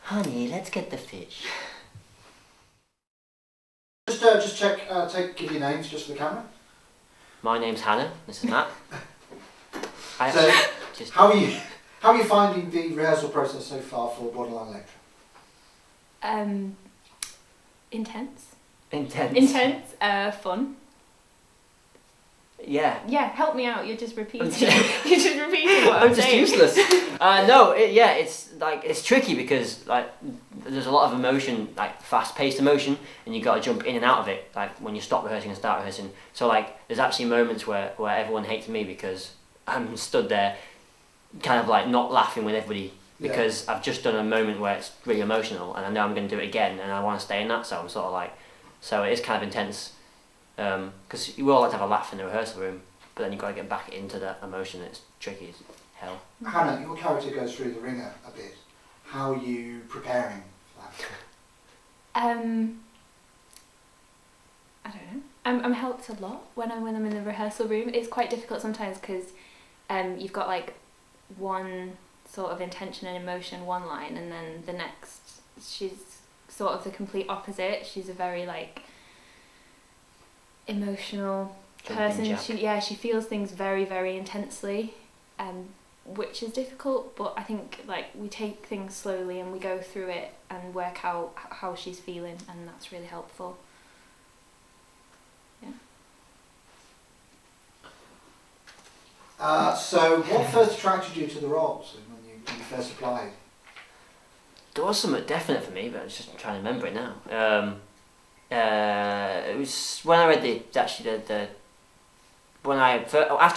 Honey, let's get the fish. Just check. Give your names just for the camera. My name's Hannah. This is Matt. How are you finding the rehearsal process so far for Borderline Electra? Intense. Fun. Yeah. Yeah, help me out. You're just repeating. You're just repeating what I'm just useless. It's tricky because like there's a lot of emotion, like fast-paced emotion, and you got to jump in and out of it. Like when you stop rehearsing and start rehearsing. So like there's actually moments where everyone hates me because I'm stood there, kind of like not laughing with everybody because I've just done a moment where it's really emotional, and I know I'm going to do it again, and I want to stay in that. So I'm sort of like, so it is kind of intense. Because you all like to have a laugh in the rehearsal room, but then you've got to get back into that emotion. It's tricky as hell. Hannah, your character goes through the ringer a bit. How are you preparing for that? I don't know. I'm helped a lot when I'm in the rehearsal room. It's quite difficult sometimes because you've got like one sort of intention and emotion, one line, and then the next she's sort of the complete opposite. She's a very like emotional person. She feels things very, very intensely, which is difficult, but I think like we take things slowly and we go through it and work out how she's feeling, and that's really helpful. So what first attracted you to the roles when you first applied? There was something definite for me, but I'm just trying to remember it now. It was when I read after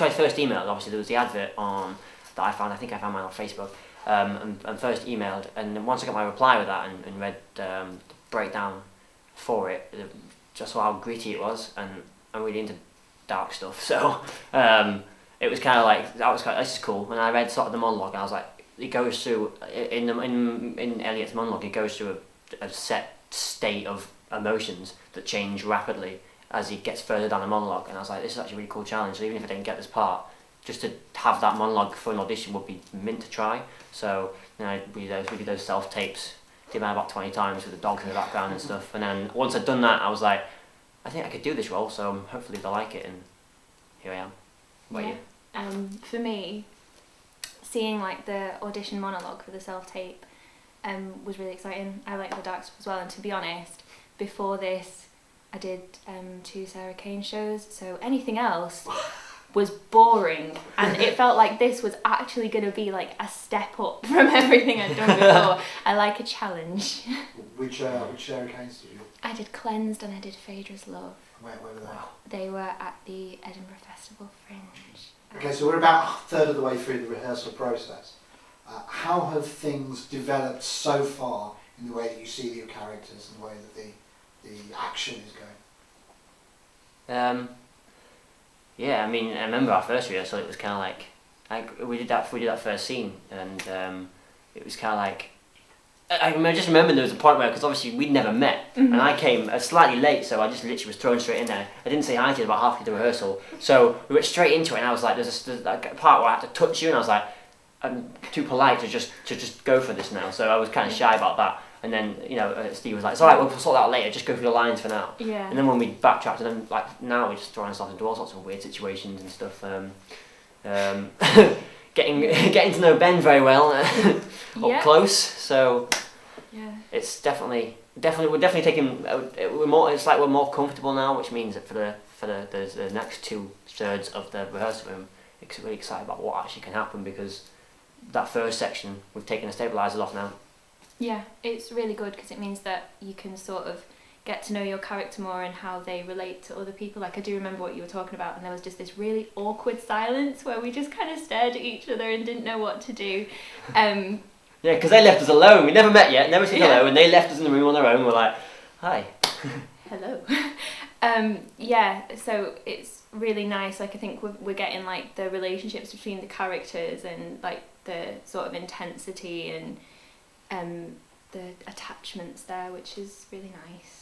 I first emailed. Obviously, there was the advert on that I found. I think I found mine on Facebook, and first emailed. And then once I got my reply with that and read the breakdown for it, just saw how gritty it was, and I'm really into dark stuff. So it was kind of like this is cool. When I read sort of the monologue, I was like, it goes through in Elliott's monologue. It goes through a set state of emotions that change rapidly as he gets further down the monologue, and I was like, this is actually a really cool challenge. So even if I didn't get this part, just to have that monologue for an audition would be mint to try. So we did those self tapes, did that about 20 times with the dogs in the background and stuff. And then once I'd done that, I was like, I think I could do this role. So hopefully they'll like it, and here I am. What about you? For me, seeing like the audition monologue for the self tape was really exciting. I like the dark stuff as well, and to be honest, before this I did 2 Sarah Kane shows, so anything else was boring, and it felt like this was actually going to be like a step up from everything I'd done before. I like a challenge. Which Sarah Kane's did you do? I did Cleansed and I did Phaedra's Love. Where were they? They were at the Edinburgh Festival Fringe. Okay, so we're about a third of the way through the rehearsal process. How have things developed so far in the way that you see your characters and the way that the action is going? Yeah, I mean, I remember our first rehearsal. It was kind of like we did that first scene, and it was kind of like I just remember there was a point where, because obviously we'd never met, and I came slightly late, so I just literally was thrown straight in there. I didn't say hi to you about halfway through the rehearsal, so we went straight into it, and I was like, there's a part where I had to touch you, and I was like, I'm too polite to just go for this now, so I was kind of shy about that. And then Steve was like, it's alright, we'll sort that out later, just go through the lines for now. Yeah. And then when we backtracked, and then like now we're just throwing ourselves into all sorts of weird situations and stuff. Getting to know Ben very well up close, so it's definitely we're definitely taking we're more. It's like we're more comfortable now, which means that for the next 2/3 of the rehearsal room, it's really excited about what actually can happen, because that first section we've taken the stabilisers off now. Yeah, it's really good because it means that you can sort of get to know your character more and how they relate to other people. Like, I do remember what you were talking about, and there was just this really awkward silence where we just kind of stared at each other and didn't know what to do. Yeah, because they left us alone. We never met yet, never said hello, and they left us in the room on their own. We're like, hi. Hello. So it's really nice. Like, I think we're getting like the relationships between the characters and like the sort of intensity and the attachments there, which is really nice.